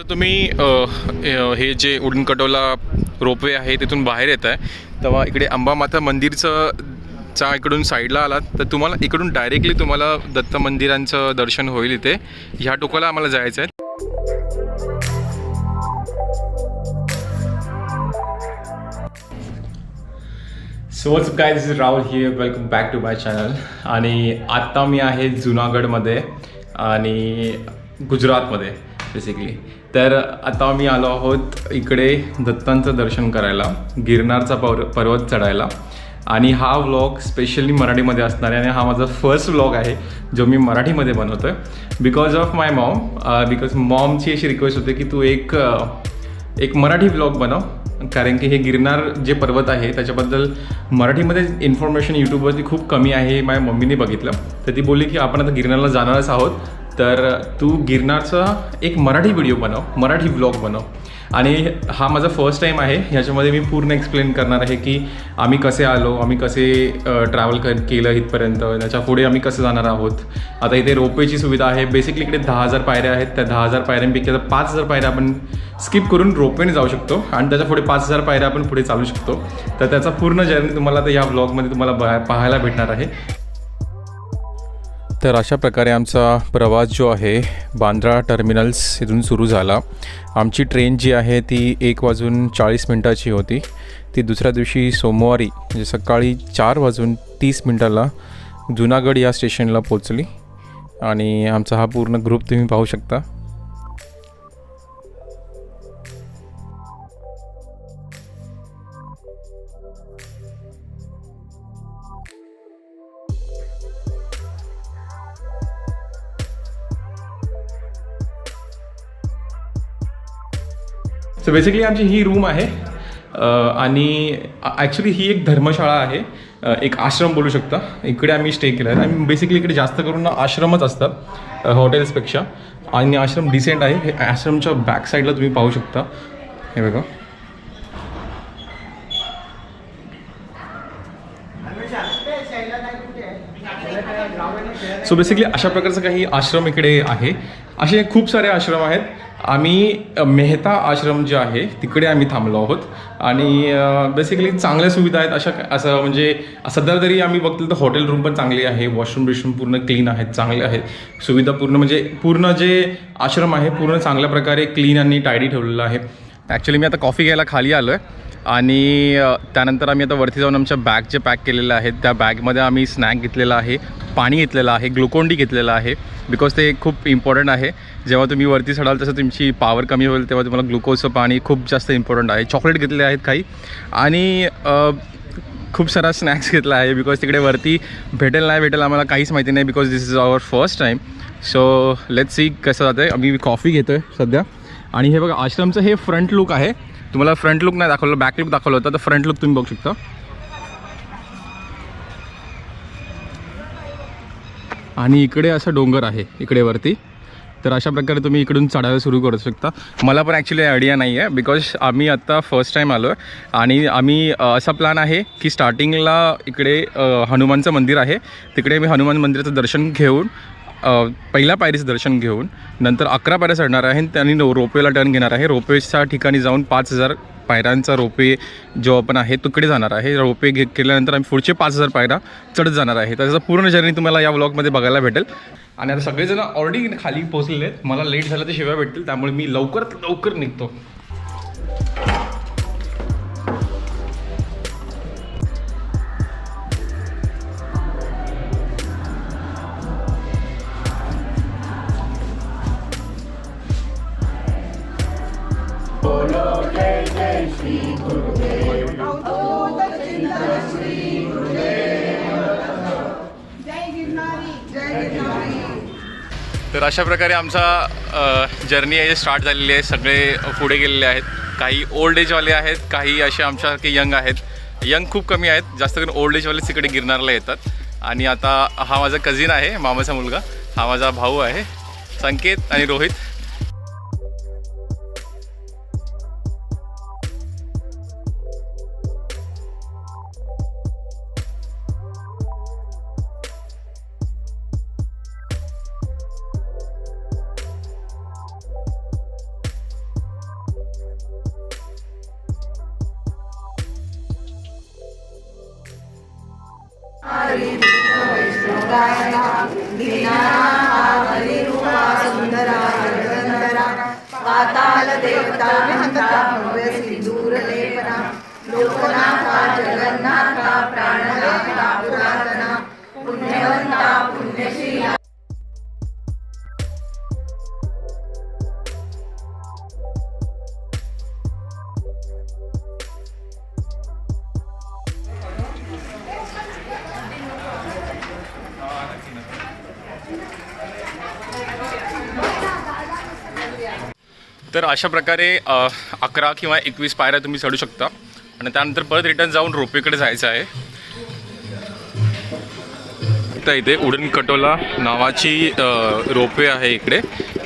तुम्ही हे जे उडन कटोला रोपवे आहे तिथून बाहेर येत आहे तेव्हा इकडे अंबामाता मंदिरचा इकडून साईडला आलात तर तुम्हाला इकडून डायरेक्टली तुम्हाला दत्त मंदिरांचं दर्शन होईल. इथे ह्या टोकाला आम्हाला जायचं आहे. So what's up guys, this is Rahul here, welcome back to my channel. आणि आत्ता मी आहे जुनागडमध्ये आणि गुजरातमध्ये बेसिकली. तर आता मी आलो आहोत इकडे दत्तांचं दर्शन करायला, गिरनारचा पर्वत चढायला. आणि हा व्लॉग स्पेशली मराठीमध्ये असणार आहे आणि हा माझा फर्स्ट व्लॉग आहे जो मी मराठीमध्ये बनवतो आहे because of my mom. Because मॉमची अशी रिक्वेस्ट होते की तू एक मराठी व्लॉग बनव, कारण की हे गिरनार जे पर्वत आहे त्याच्याबद्दल मराठीमध्ये इन्फॉर्मेशन यूट्यूबवरती खूप कमी आहे. माझ्या मम्मीने बघितलं तर ती बोलली की आपण आता गिरनारला जाणारच आहोत, तर तू गिरनारचा एक मराठी व्हिडिओ बनव, मराठी व्लॉग बनव. आणि हा माझा फर्स्ट टाईम आहे. ह्याच्यामध्ये मी पूर्ण एक्सप्लेन करणार आहे की आम्ही कसे आलो, आम्ही कसे ट्रॅव्हल केलं इथपर्यंत, त्याच्या पुढे आम्ही कसं जाणार आहोत. आता इथे रोपवेची सुविधा आहे. बेसिकली इकडे 10,000 पायऱ्या आहेत. त्या 10,000 पायऱ्यांपैकी आता 5,000 पायऱ्या आपण स्किप करून रोपवेने जाऊ शकतो आणि त्याच्या पुढे 5,000 पायऱ्या आपण पुढे चालू शकतो. तर त्याचा पूर्ण जर्नी तुम्हाला आता या व्लॉगमध्ये तुम्हाला पाहायला भेटणार आहे. तर अशा प्रकारे आमचा प्रवास जो आहे बांद्रा टर्मिनल्स इथून सुरू झाला. आमची ट्रेन जी आहे ती 1:40 होती. ती दुसऱ्या दिवशी सोमवारी म्हणजे सकाळी 4:30 जुनागड या स्टेशनला पोचली. आणि आमचा हा पूर्ण ग्रुप तुम्ही पाहू शकता. सो बेसिकली आमची ही रूम आहे आणि ॲक्च्युली ही एक धर्मशाळा आहे, एक आश्रम बोलू शकता. इकडे आम्ही स्टे केला आहे. आणि बेसिकली इकडे जास्त करून आश्रमच असतात हॉटेल्सपेक्षा. आणि आश्रम डिसेंट आहे. हे आश्रमच्या बॅक साईडला तुम्ही पाहू शकता. हे बघा. सो बेसिकली अशा प्रकारचं काही आश्रम इकडे आहे. असे खूप सारे आश्रम आहेत. आम्ही मेहता आश्रम जे आहे तिकडे आम्ही थांबलो आहोत. आणि बेसिकली चांगल्या सुविधा आहेत. असं म्हणजे सध्या तरी आम्ही बघतो तर हॉटेल रूम पण चांगली आहे, वॉशरूम बिशरूम पूर्ण क्लीन आहेत, चांगले आहेत. सुविधा पूर्ण म्हणजे पूर्ण जे आश्रम आहे पूर्ण चांगल्या प्रकारे क्लीन आणि टायडी ठेवलेलं आहे. ॲक्च्युली मी आता कॉफी घ्यायला खाली आलो आहे आणि त्यानंतर आम्ही आता वरती जाऊन आमच्या बॅग जे पॅक केलेल्या आहेत त्या बॅगमध्ये आम्ही स्नॅक घेतलेला आहे, पाणी घेतलेलं आहे, ग्लुकोन-डी घेतलेलं आहे. बिकॉज ते खूप इम्पॉर्टंट आहे. जेव्हा तुम्ही वरती चढाल तसं तुमची पॉवर कमी होईल तेव्हा तुम्हाला ग्लुकोजचं पाणी खूप जास्त इम्पॉर्टंट आहे. चॉकलेट घेतलेले आहेत काही आणि खूप सारा स्नॅक्स घेतला आहे. बिकॉज तिकडे वरती भेटेल नाही भेटेल आम्हाला काहीच माहिती नाही. Because this is our first time. So let's see कसं जातं आहे. आम्ही कॉफी घेतो आहे सध्या. आणि हे बघा आश्रमचं हे फ्रंट लुक आहे. तुम्हाला फ्रंट लुक नाही दाखवलं, बॅक लुक दाखवलं होतं, तर फ्रंट लुक तुम्ही बघू शकता. आणि इकडे असं डोंगर आहे इकडे वरती. तर अशा प्रकारे तुम्ही इकडून चढायला सुरू करू शकता. मला पण ॲक्च्युली आयडिया नाही आहे बिकॉज आम्ही आत्ता फर्स्ट टाईम आलो आहे. आणि आम्ही असा प्लॅन आहे की स्टार्टिंगला इकडे हनुमानचं मंदिर आहे तिकडे मी हनुमान मंदिराचं दर्शन घेऊन पहिल्या पायरीचं दर्शन घेऊन नंतर 11 पायऱ्या चढणार आहे आणि त्यांनी रोपवेला टर्न घेणार आहे. रोपवेच्या ठिकाणी जाऊन 5,000 पायऱ्यांचा रोपवे जो आपण आहे तिकडे जाणार आहे. रोपवे केल्यानंतर आम्ही पुढचे 5,000 पायऱ्या चढत जाणार आहे. त्याचा पूर्ण जर्नी तुम्हाला या व्लॉगमध्ये बघायला भेटेल. आणि आता सगळेजण ऑलरेडी खाली पोहोचलेले आहेत. मला लेट झालं तर शिवाय भेटतील, त्यामुळे मी लवकर निघतो. तर अशा प्रकारे आमचा जर्नी आहे स्टार्ट झालेली आहे. सगळे पुढे गेलेले आहेत. काही ओल्ड एजवाले आहेत, काही असे आमच्यासारखे यंग आहेत. यंग खूप कमी आहेत, जास्त करून ओल्ड एजवालेच तिकडे गिरनारला येतात. आणि आता हा माझा कझिन आहे, मामाचा मुलगा, हा माझा भाऊ आहे संकेत आणि रोहित. हरिरूपा सुंदरा जगदंतरा पाताल देवता भव्य सिंदूरलेपना लोकनाथा जगन्नाथा प्राणनाथा पुरातना पुण्यवंता पुण्यशीला. तर अशा प्रकारे 11 किंवा 21 पायऱ्या तुम्ही चढू शकता आणि त्यानंतर परत रिटर्न जाऊन रोपवेकडे जायचं आहे. तर इथे उडन खटोला नावाची रोपवे आहे इकडे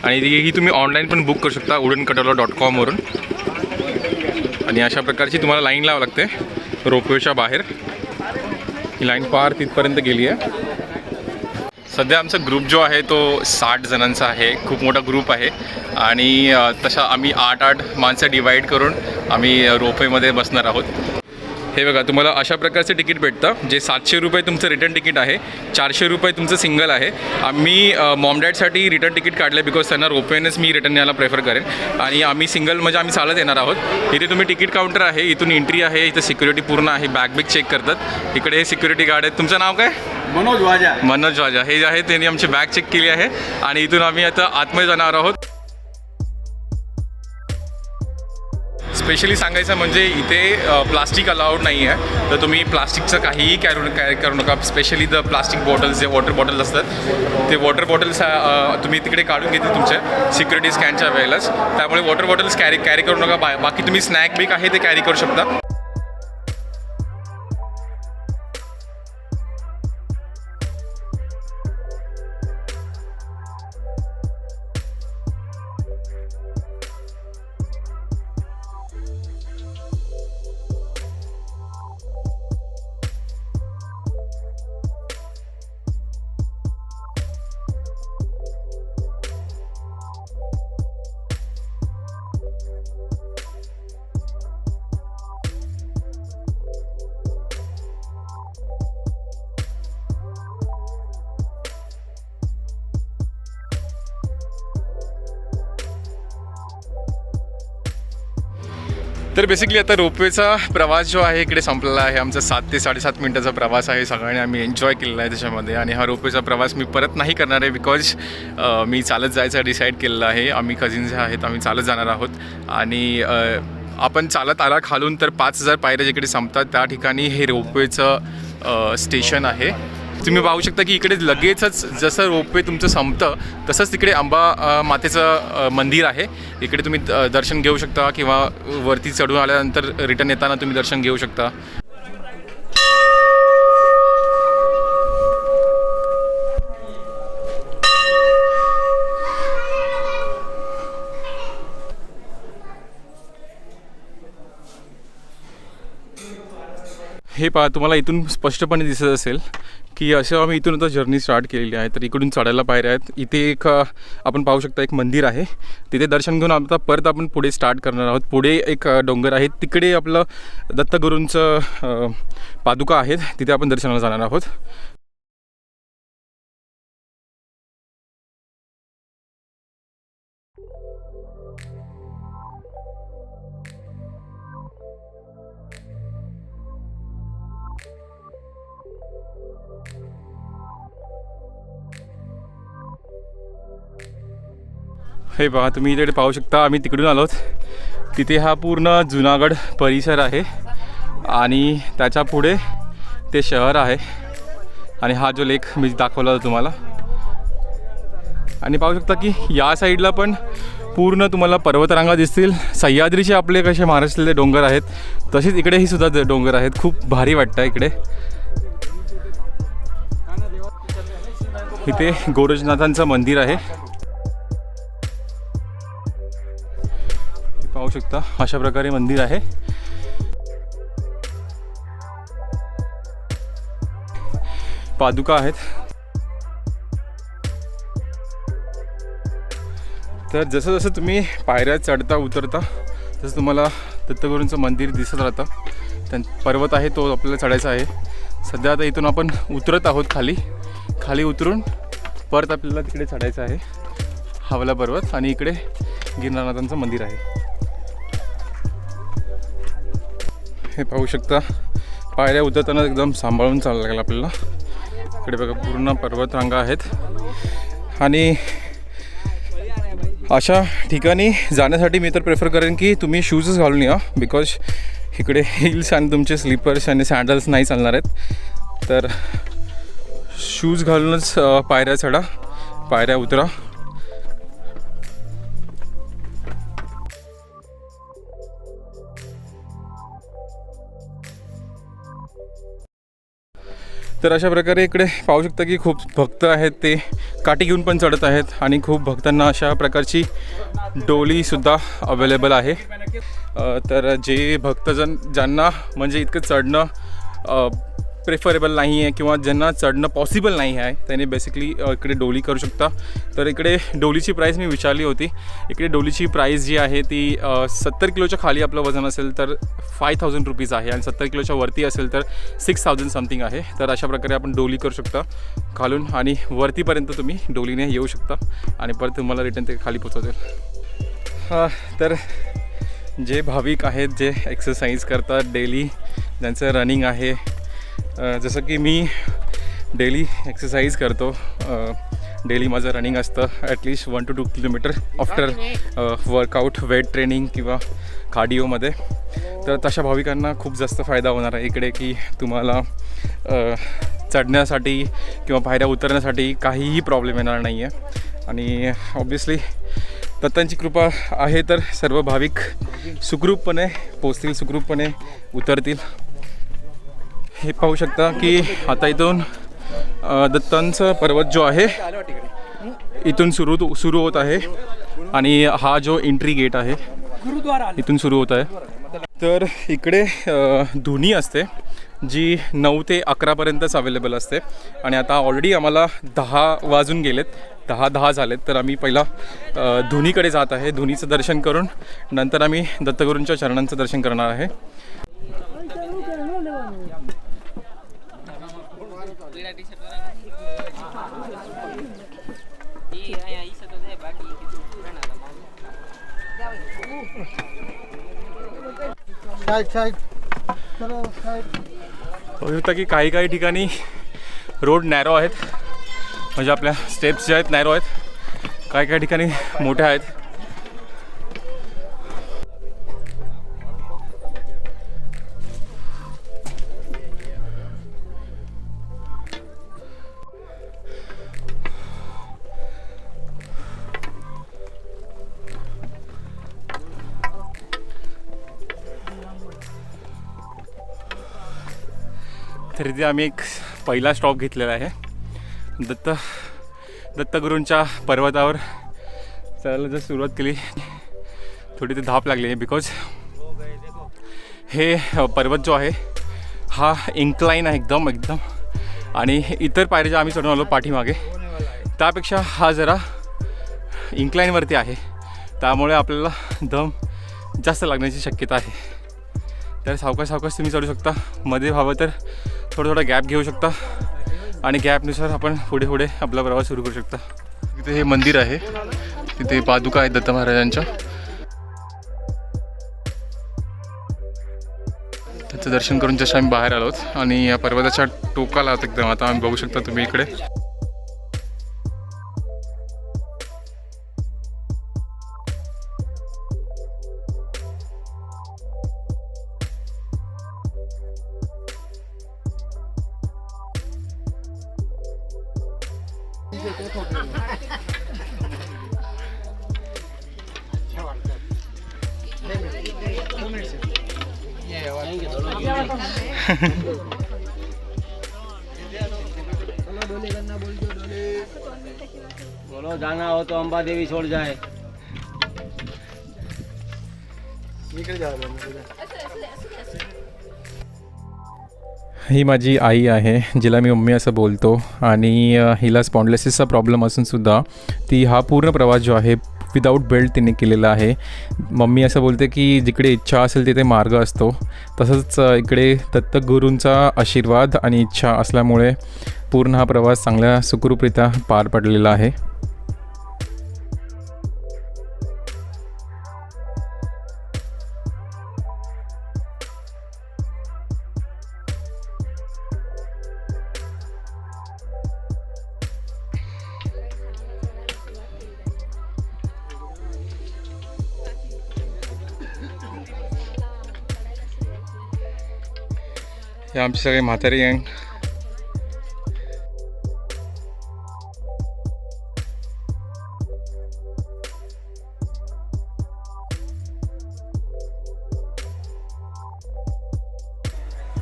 आणि ही तुम्ही ऑनलाईन पण बुक करू शकता udankatola.com वरून. आणि अशा प्रकारची तुम्हाला लाईन लावावी लागते रोपवेच्या बाहेर. ही लाईन पार तिथपर्यंत गेली आहे. सध्या आमचा ग्रुप जो आहे तो 60 जणांचा आहे. खूप मोठा ग्रुप आहे आणि तसा आम्ही 8 माणसं डिवाईड करून आम्ही रोपवेमध्ये बसणार आहोत. हे बघा, तुम्हाला अशा प्रकारचे तिकीट भेटतं जे 700 रुपये तुमचं रिटर्न तिकीट आहे, 400 रुपये तुमचं सिंगल आहे. आम्ही मॉम डॅडसाठी रिटर्न तिकीट काढलं बिकॉज त्यांना रोपवेनेच मी रिटर्न यायला प्रेफर करेन. आणि आम्ही सिंगल म्हणजे आम्ही चालत येणार आहोत. इथे तुम्ही तिकीट काउंटर आहे, इथून एंट्री आहे, इथं सिक्युरिटी पूर्ण आहे, बॅग चेक करतात. इकडे हे सिक्युरिटी गार्ड आहेत. तुमचं नाव काय? मनोज वाजा. हे जे आहे त्यांनी आमची बॅग चेक केली आहे आणि इथून आम्ही आता आतमध्ये जाणार आहोत. स्पेशली सांगायचं म्हणजे इथे प्लास्टिक अलाउड नाही आहे, तर तुम्ही प्लास्टिकचं काहीही कॅरी करू नका. स्पेशली द प्लास्टिक बॉटल्स जे वॉटर बॉटल्स असतात ते वॉटर बॉटल्स तुम्ही तिकडे काढून घेते तुमच्या सिक्युरिटी स्कॅनच्या वेळेलाच. त्यामुळे वॉटर बॉटल्स कॅरी करू नका. बाकी तुम्ही स्नॅक बिक आहे ते कॅरी करू शकता. तर बेसिकली आता रोपवेचा प्रवास जो आहे इकडे संपलेला आहे. आमचा 7 ते 7.5 मिनटाचा प्रवास आहे. सगळ्यांनी आम्ही एन्जॉय केलेला आहे त्याच्यामध्ये. आणि हा रोपवेचा प्रवास मी परत नाही करणार आहे बिकॉज मी चालत जायचं डिसाईड केलेलं आहे. आम्ही कझिन्स जे आहेत आम्ही चालत जाणार आहोत. आणि आपण चालत आला खालून तर 5000 पायऱ्या जिकडे संपतात त्या ठिकाणी हे रोपवेचं स्टेशन आहे. तुम्ही पाहू शकता की इकडे लगेचच जसं रोपवे तुमचं संपतं तसंच तिकडे अंबा मातेचं मंदिर आहे. इकडे तुम्ही दर्शन घेऊ शकता किंवा वरती चढून आल्यानंतर रिटर्न येताना तुम्ही दर्शन घेऊ शकता. हे पहा, तुम्हाला इथून स्पष्टपणे दिसत असेल की असं आम्ही इथून आता जर्नी स्टार्ट केलेली आहे. तर इकडून चढायला पायऱ्या आहेत. इथे एक आपण पाहू शकता एक मंदिर आहे. तिथे दर्शन घेऊन आता परत आपण पुढे स्टार्ट करणार आहोत. पुढे एक डोंगर आहे, तिकडे आपलं दत्तगुरूंचं पादुका आहेत, तिथे आपण दर्शनाला जाणार आहोत. हे पहा, तुम्ही इकडे पाहू शकता आम्ही तिकडून आलोत. तिथे हा पूर्ण जुनागड परिसर आहे आणि त्याच्या पुढे ते शहर आहे. आणि हा जो लेक मी दाखवला होता तुम्हाला. आणि पाहू शकता की या साईडला पण पूर्ण तुम्हाला पर्वतरांगा दिसतील. सह्याद्रीचे आपले कसे महाराष्ट्रातले डोंगर आहेत तसेच इकडेही सुद्धा डोंगर आहेत. खूप भारी वाटतं इकडे. इथे गोरजनाथांचं मंदिर आहे, पाहू शकता. अशा प्रकारे मंदिर आहे. पादुका आहेत. तर जसं जसं तुम्ही पायऱ्या चढता उतरता तसं तुम्हाला दत्तगुरूंचं मंदिर दिसत राहतं. पर्वत आहे तो आपल्याला चढायचा आहे. सध्या आता इथून आपण उतरत आहोत खाली उतरून परत आपल्याला तिकडे चढायचं आहे हावला पर्वत आणि इकडे गिरनारनाथांचं मंदिर आहे. हे पाहू शकता पायऱ्या उतरताना एकदम सांभाळून चालायला लागेल आपल्याला. इकडे बघा पूर्ण पर्वतरांगा आहेत आणि अशा ठिकाणी जाण्यासाठी मी तर प्रेफर करेन की तुम्ही शूजच घालून या, बिकॉज इकडे हिल्स आणि तुमचे स्लीपर्स आणि सँडल्स नाही चालणार आहेत. तर शूज घालूनच पायऱ्या चढा, पायऱ्या उतरा. तर अशा प्रकारे इकडे पाहू शकता की खूप भक्त आहेत ते काठी घेऊन पण चढत आहेत आणि खूप भक्तांना अशा प्रकारची डोलीसुद्धा अवेलेबल आहे. तर जे भक्तजन ज्यांना म्हणजे इतकं चढणं प्रेफरेबल नाही आहे किंवा ज्यांना चढणं पॉसिबल नाही आहे त्यांनी बेसिकली इकडे डोली करू शकता. तर इकडे डोलीची प्राईस मी विचारली होती. इकडे डोलीची प्राईस जी आहे ती 70 किलोच्या खाली आपलं वजन असेल तर 5,000 रुपीज आहे आणि 70 किलोच्या वरती असेल तर 6,000 समथिंग आहे. तर अशा प्रकारे आपण डोली करू शकता खालून आणि वरतीपर्यंत तुम्ही डोलीने येऊ शकता आणि परत तुम्हाला रिटर्न ते खाली पोचवतील. तर जे भाविक आहेत जे एक्सरसाइज करतात डेली, ज्यांचं रनिंग आहे, जसं की मी डेली एक्सरसाइज करतो, डेली माझं रनिंग असतं at least 1 to 2 kilometre after workout, weight training किंवा कार्डिओमध्ये. तर तशा भाविकांना खूप जास्त फायदा होणार आहे इकडे की तुम्हाला चढण्यासाठी किंवा पायऱ्या उतरण्यासाठी काहीही प्रॉब्लेम येणार नाही आहे. आणि ऑब्वियसली दत्तांची कृपा आहे तर सर्व भाविक सुखरूपपणे पोचतील, सुखरूपपणे उतरतील. हे पाहू शकता की आता इथून दत्तांचा पर्वत जो आहे इथून सुरू होत आहे आणि हा जो एंट्री गेट आहे इथून सुरू होत आहे. तर इकडे धुनी असते जी 9 ते 11पर्यंतच अवेलेबल असते आणि आता ऑलरेडी आम्हाला 10 वाजून गेलेत, 10 झालेत. तर आम्ही पहिला धुनीकडे जात आहे. धुनीचं दर्शन करून नंतर आम्ही दत्तगुरूंच्या चरणांचं दर्शन करणार आहे. होतं की काही ठिकाणी रोड नॅरो आहेत, म्हणजे आपल्या स्टेप्स जे आहेत नॅरो आहेत, काही ठिकाणी मोठ्या आहेत. तर इथे आम्ही एक पहिला स्टॉप घेतलेला आहे. दत्तगुरूंच्या पर्वतावर चालायला जर सुरुवात केली थोडी ते धाप लागली आहे, बिकॉज हे पर्वत जो आहे हा इन्क्लाइन आहे एकदम आणि इतर पायऱ्या ज्या आम्ही चढून आलो पाठीमागे त्यापेक्षा हा जरा इन्क्लाइनवरती आहे, त्यामुळे आपल्याला दम जास्त लागण्याची शक्यता आहे. तर सावकाश तुम्ही चढू शकता. मध्ये व्हावं तर थोडा गॅप घेऊ शकता आणि गॅपनुसार आपण पुढे आपला प्रवास सुरू करू शकता. तिथे हे मंदिर आहे, तिथे पादुका आहेत दत्त महाराजांच्या. त्याचं दर्शन करून जसं आम्ही बाहेर आलोत आणि या पर्वताच्या टोकाला आहोत एकदम. आता आम्ही बघू शकता तुम्ही इकडे बोलो जाना हो तो अंबा देवी छोड़ जाए. ही माझी आई आहे, जिला मी मम्मी असं बोलतो आणि हिला स्पॉन्डलायसिसचा प्रॉब्लेम असूनसुद्धा ती हा पूर्ण प्रवास जो आहे विदाऊट बेल्ट तिने केलेलं आहे. मम्मी असं बोलते की जिकडे इच्छा असेल तिथे मार्ग असतो. तसंच इकडे दत्तगुरूंचा आशीर्वाद आणि इच्छा असल्यामुळे पूर्ण हा प्रवास चांगल्या सुखरूपरित्या पार पडलेला आहे. हे आमचे सगळे म्हातारी गँग.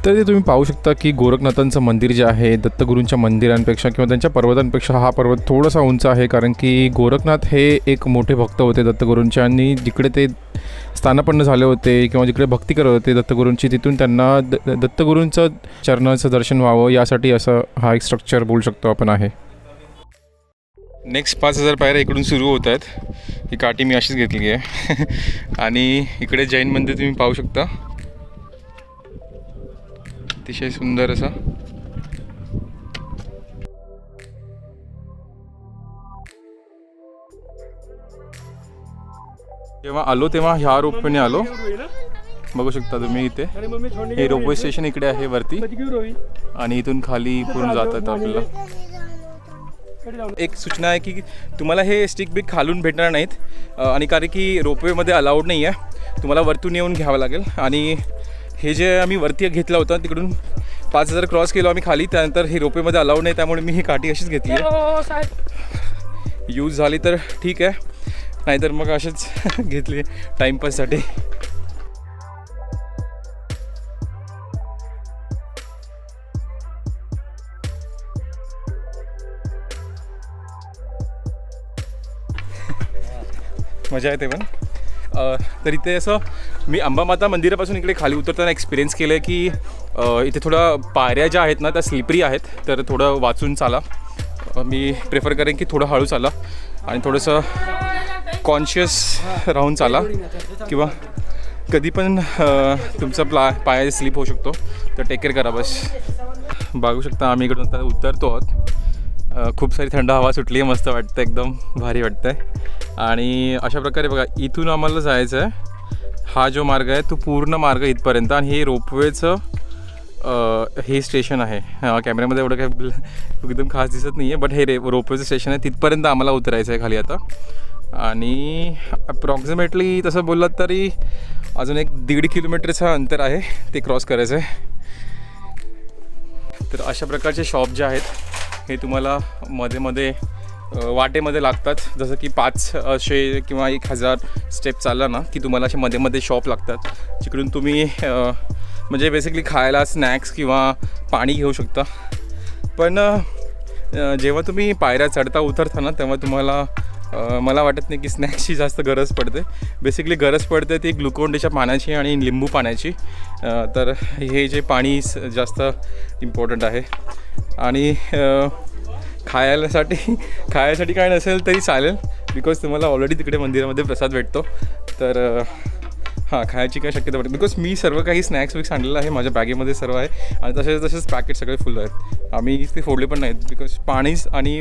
तर ते तुम्ही पाहू शकता की गोरखनाथांचं मंदिर जे आहे दत्तगुरूंच्या मंदिरांपेक्षा किंवा त्यांच्या पर्वतांपेक्षा हा पर्वत थोडासा उंच आहे. कारण की गोरखनाथ हे एक मोठे भक्त होते दत्तगुरूंचे आणि जिकडे ते स्थानापन्न झाले होते किंवा जिकडे भक्ती करत होते दत्तगुरूंची तिथून त्यांना दत्तगुरूंचं चरणाचं दर्शन व्हावं यासाठी असं हा एक स्ट्रक्चर बोलू शकतो आपण आहे. नेक्स्ट 5000 पायऱ्या इकडून सुरू होत आहेत. ही काठी मी अशीच घेतली आहे आणि इकडे जैन मंदिर तुम्ही पाहू शकता, अतिशय सुंदर असं. जेव्हा आलो तेव्हा ह्या रोपवेने आलो. बघू शकता तुम्ही इथे हे रोपवे स्टेशन इकडे आहे वरती आणि इथून खाली पूर्ण जातात आपल्याला. एक सूचना आहे की तुम्हाला हे स्टिक बिक खालून भेटणार नाहीत आणि कारण की रोपवेमध्ये अलाउड नाही आहे, तुम्हाला वरतून येऊन घ्यावं लागेल. आणि हे जे आम्ही वरती घेतला होता तिकडून 5000 क्रॉस केलो आम्ही खाली, त्यानंतर ही रोपवेमध्ये अलाउड नाही त्यामुळे मी ही काठी अशीच घेतली आहे. यूज झाली तर ठीक आहे, नाहीतर मग अशीच घेतली टाईमपाससाठी. मजा येते पण. तर इथे असं मी अंबामाता मंदिरापासून इकडे खाली उतरताना एक्सपिरियन्स केलं आहे की इथे थोडं पायऱ्या ज्या आहेत ना त्या स्लिपरी आहेत, तर थोडं वाचून चाला. मी प्रेफर करेन की थोडं हळू चाला आणि थोडंसं कॉन्शियस राहून चाला, किंवा कधी पण तुमचा पाय स्लिप होऊ शकतो, तर टेक केअर करा बस. बघू शकता आम्ही इकडून आता उतरतो आहोत. खूप सारी थंड हवा सुटली आहे, मस्त वाटतं, एकदम भारी वाटतं आहे. आणि अशा प्रकारे बघा इथून आम्हाला जायचं आहे. हा जो मार्ग आहे तो पूर्ण मार्ग इथपर्यंत आणि हे रोपवेचं हे स्टेशन आहे. कॅमेऱ्यामध्ये एवढं काय एकदम खास दिसत नाही आहे, बट हे रोपवेचं स्टेशन आहे, तिथपर्यंत आम्हाला उतरायचं आहे खाली आता. आणि अप्रॉक्सिमेटली तसं बोललात तरी अजून एक 1.5 किलोमीटरचं अंतर आहे ते क्रॉस करायचं आहे. तर अशा प्रकारचे शॉप जे आहेत हे तुम्हाला मध्ये मध्ये वाटेमध्ये लागतात. जसं की 500 किंवा 1000 स्टेप चालला ना की तुम्हाला असे मध्ये मध्ये शॉप लागतात, जिकडून तुम्ही म्हणजे बेसिकली खायला स्नॅक्स किंवा पाणी घेऊ शकता. पण जेव्हा तुम्ही पायऱ्या चढता उतरता ना तेव्हा तुम्हाला मला वाटत नाही की स्नॅक्सची जास्त गरज पडते. बेसिकली गरज पडते ती ग्लुकोन-डीच्या पाण्याची आणि लिंबू पाण्याची. तर हे जे पाणी जास्त इम्पॉर्टंट आहे. आणि खायसाठी काय नसेल तरी चालेल, बिकॉज तुम्हाला ऑलरेडी तिकडे मंदिरामध्ये प्रसाद भेटतो. तर हां, खायची काय शक्यता पडते, बिकॉज मी सर्व काही स्नॅक्स विक्स आणलेलं आहे, माझ्या बॅगेमध्ये सर्व आहे आणि तसेच पॅकेट सगळे फुल आहेत. आम्ही ते फोडले पण नाहीत, बिकॉज पाणीच आणि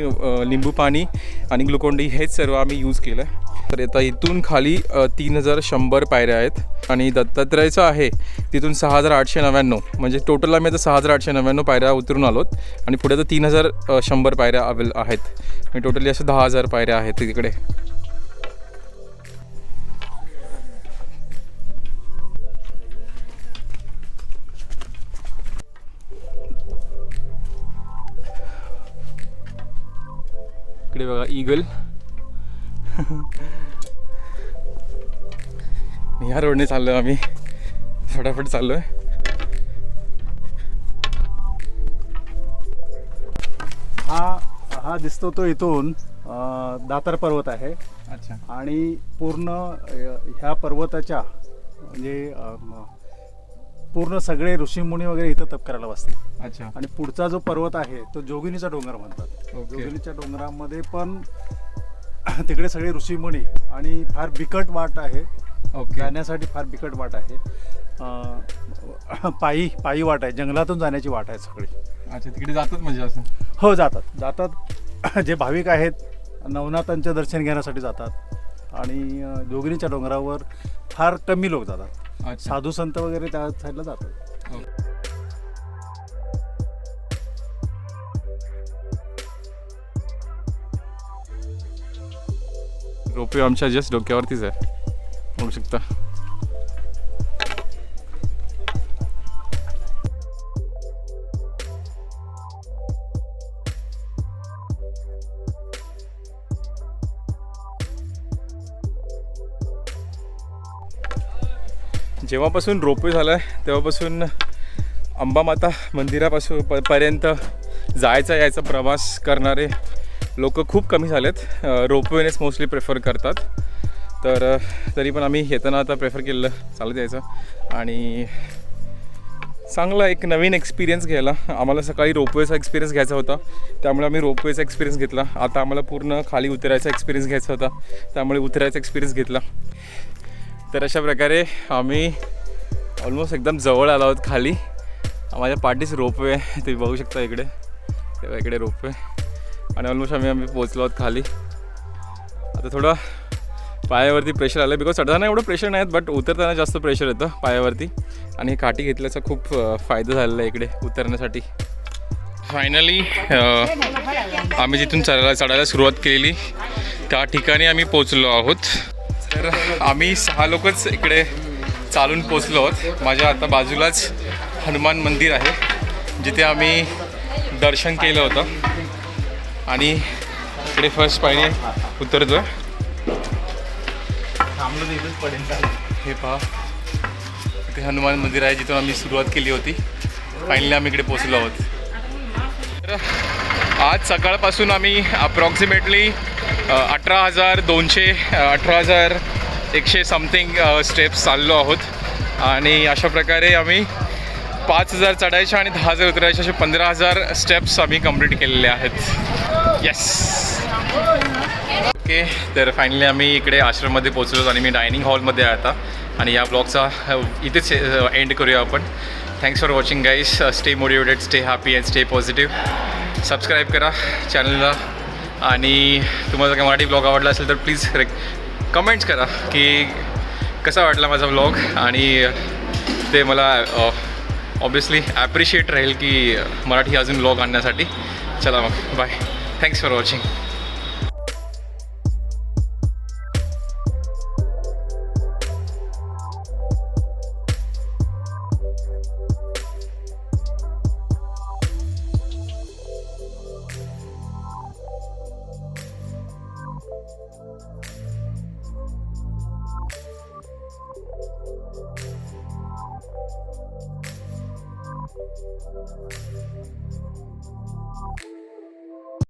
लिंबू पाणी आणि ग्लुकोन-डी हेच सर्व आम्ही यूज केलं आहे. तर आता इथून खाली 3100 पायऱ्या आहेत आणि दत्तात्रयाचं आहे तिथून 6899, म्हणजे टोटल आम्ही आता 6899 पायऱ्या उतरून आलोत आणि पुढे आता 3100 पायऱ्या आहेत. म्हणजे टोटली असं 10000 पायऱ्या आहेत तिकडे. इकडे बघा ईगल. ह्या रोडने चाललो आम्ही, फटाफट चाललो आहे. हा दिसतो तो इथून दातार पर्वत आहे. अच्छा. आणि पूर्ण ह्या पर्वताच्या म्हणजे पूर्ण सगळे ऋषीमुनी वगैरे इथं तप करायला बसतात. अच्छा. आणि पुढचा जो पर्वत आहे तो जोगिनीचा डोंगर म्हणतात. ओके. जोगिनीच्या डोंगरामध्ये पण तिकडे सगळे ऋषीमुनी आणि फार बिकट वाट आहे, ओके. जाण्यासाठी फार बिकट वाट आहे. पायी वाट आहे, जंगलातून जाण्याची वाट आहे सगळी. अच्छा, तिकडे जातात म्हणजे असं? हो, जातात. जे भाविक आहेत नवनाथांचं दर्शन घेण्यासाठी जातात आणि जोगिनीच्या डोंगरावर फार कमी लोक जातात. अच्छा. साधू संत वगैरे त्या साईडला जातात. रोपवे आमच्या जस्ट डोक्यावरतीच आहे, बघू शकता. जेव्हापासून रोपवे झालं आहे तेव्हापासून अंबामाता मंदिरापासून पर्यंत जायचा यायचा प्रवास करणारे लोक खूप कमी झालेत. रोपवेनेच मोस्टली प्रेफर करतात. तर तरी पण आम्ही येताना आता प्रेफर केलेलं चालत यायचं आणि चांगला एक नवीन एक्सपिरियन्स घ्यायला. आम्हाला सकाळी रोपवेचा एक्सपिरियन्स घ्यायचा होता, त्यामुळे आम्ही रोपवेचा एक्सपिरियन्स घेतला. आता आम्हाला पूर्ण खाली उतरायचा एक्सपिरियन्स घ्यायचा होता, त्यामुळे उतरायचा एक्सपिरियन्स घेतला. तर अशा प्रकारे आम्ही ऑलमोस्ट एकदम जवळ आलो आहोत खाली. माझ्या पाठीच रोपवे आहे, तुम्ही बघू शकता इकडे, तेव्हा इकडे रोपवे आणि ऑलमोस्ट आम्ही पोचलो आहोत खाली. आता थोडं पायावरती प्रेशर आलं, बिकॉज चढताना एवढं प्रेशर नाही, बट उतरताना जास्त प्रेशर येतं पायावरती. आणि हे काठी घेतल्याचा खूप फायदा झालेला आहे इकडे उतरण्यासाठी. फायनली आम्ही जिथून चढायला सुरुवात केलेली त्या ठिकाणी आम्ही पोचलो आहोत. तर आम्ही 6 लोकच इकडे चालून पोचलो आहोत. माझ्या आता बाजूलाच हनुमान मंदिर आहे, जिथे आम्ही दर्शन केलं होतं आणि इकडे फर्स्ट पायरी उतरतोय. हे पहा, इथे हनुमान मंदिर आहे जिथून आम्ही सुरुवात केली होती. फायनली आम्ही इकडे पोचलो आहोत. तर आज सकाळपासून आम्ही अप्रॉक्सिमेटली 18,200 18,100 समथिंग स्टेप्स चाललो आहोत. आणि अशा प्रकारे आम्ही 5,000 चढायच्या आणि 10,000 उतरायच्या असे 15,000 स्टेप्स आम्ही कंप्लीट केलेले आहेत. Yes, okay. तर फायनली आम्ही इकडे आश्रममध्ये पोचलो आणि मी डायनिंग हॉलमध्ये आहे आता. आणि या ब्लॉगचा इथेच एंड करूया आपण. Thanks for watching guys. Stay motivated, stay happy and stay positive. Subscribe करा चॅनलला आणि तुम्हाला जर मराठी ब्लॉग आवडला असेल तर प्लीज कमेंट्स करा की कसा वाटला माझा ब्लॉग. आणि ते मला ऑब्वियसली ॲप्रिशिएट राहील की मराठी अजून ब्लॉग आणण्यासाठी. चला मग, बाय. Thanks for watching.